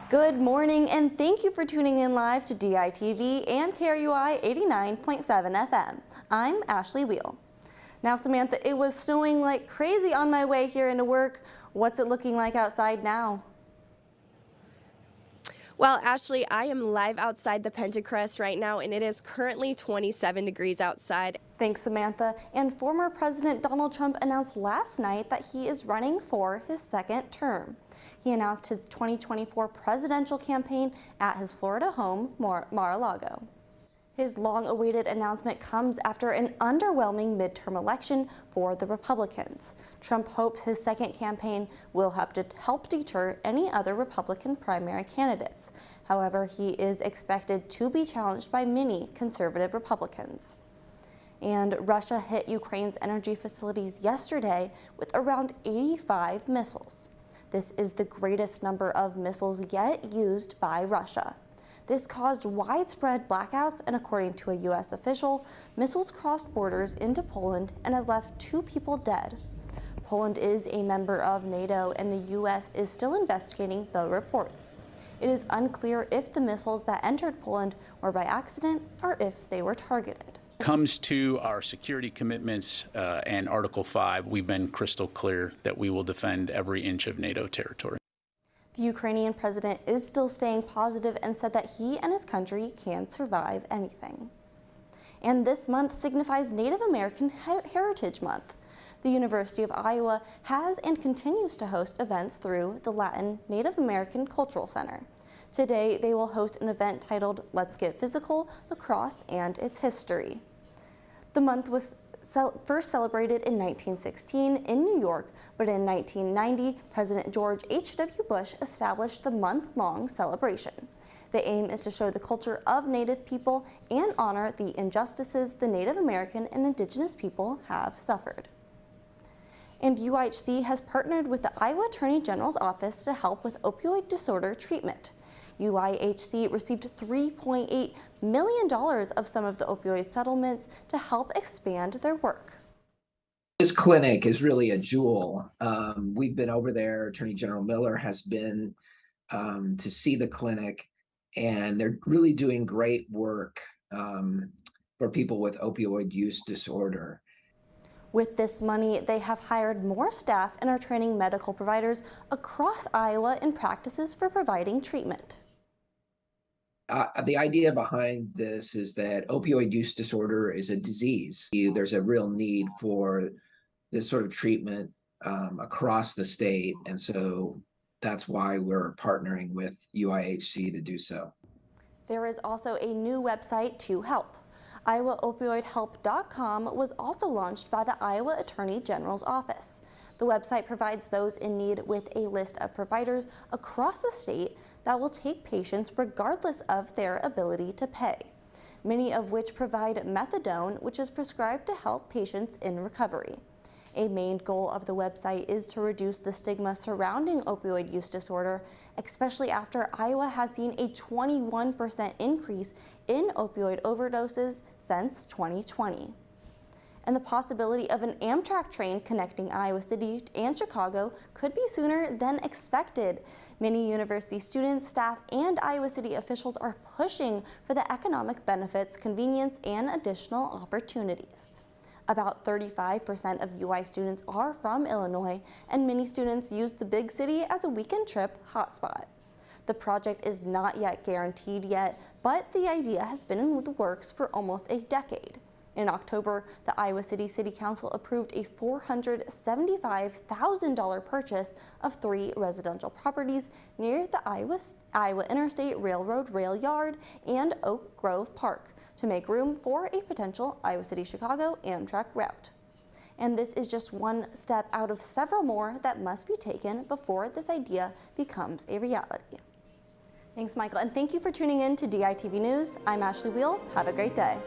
Good morning, and thank you for tuning in live to DITV and KRUI 89.7 FM. I'm Ashley Weil. Now, Samantha, it was snowing like crazy on my way here into work. What's it looking like outside now? Well, Ashley, I am live outside the Pentacrest right now, and it is currently 27 degrees outside. Thanks, Samantha. And former President Donald Trump announced last night that he is running for his second term. He announced his 2024 presidential campaign at his Florida home, Mar-a-Lago. His long-awaited announcement comes after an underwhelming midterm election for the Republicans. Trump hopes his second campaign will help deter any other Republican primary candidates. However, he is expected to be challenged by many conservative Republicans. And Russia hit Ukraine's energy facilities yesterday with around 85 missiles. This is the greatest number of missiles yet used by Russia. This caused widespread blackouts, and according to a U.S. official, missiles crossed borders into Poland and has left 2 people dead. Poland is a member of NATO, and the U.S. is still investigating the reports. It is unclear if the missiles that entered Poland were by accident or if they were targeted. Comes to our security commitments and Article 5, we've been crystal clear that we will defend every inch of NATO territory. The Ukrainian president is still staying positive and said that he and his country can survive anything. And this month signifies Native American Heritage Month. The University of Iowa has and continues to host events through the Latin Native American Cultural Center. Today, they will host an event titled Let's Get Physical, Lacrosse and Its History. The month was first celebrated in 1916 in New York, but in 1990, President George H.W. Bush established the month-long celebration. The aim is to show the culture of Native people and honor the injustices the Native American and Indigenous people have suffered. And UIHC has partnered with the Iowa Attorney General's office to help with opioid disorder treatment. UIHC received $3.8 million of some of the opioid settlements to help expand their work. This clinic is really a jewel. We've been over there. Attorney General Miller has been to see the clinic, and they're really doing great work for people with opioid use disorder. With this money, they have hired more staff and are training medical providers across Iowa in practices for providing treatment. The idea behind this is that opioid use disorder is a disease. There's a real need for this sort of treatment across the state, and so that's why we're partnering with UIHC to do so. There is also a new website to help. IowaOpioidHelp.com was also launched by the Iowa Attorney General's office. The website provides those in need with a list of providers across the state that will take patients regardless of their ability to pay, many of which provide methadone, which is prescribed to help patients in recovery. A main goal of the website is to reduce the stigma surrounding opioid use disorder, especially after Iowa has seen a 21% increase in opioid overdoses since 2020. And the possibility of an Amtrak train connecting Iowa City and Chicago could be sooner than expected. Many university students, staff, and Iowa City officials are pushing for the economic benefits, convenience, and additional opportunities. About 35% of UI students are from Illinois, and many students use the big city as a weekend trip hotspot. The project is not yet guaranteed yet, but the idea has been in the works for almost a decade. In October, the Iowa City Council approved a $475,000 purchase of 3 residential properties near the Iowa Interstate Railroad rail yard and Oak Grove Park to make room for a potential Iowa City-Chicago Amtrak route. And this is just one step out of several more that must be taken before this idea becomes a reality. Thanks, Michael, and thank you for tuning in to DITV News. I'm Ashley Weil. Have a great day.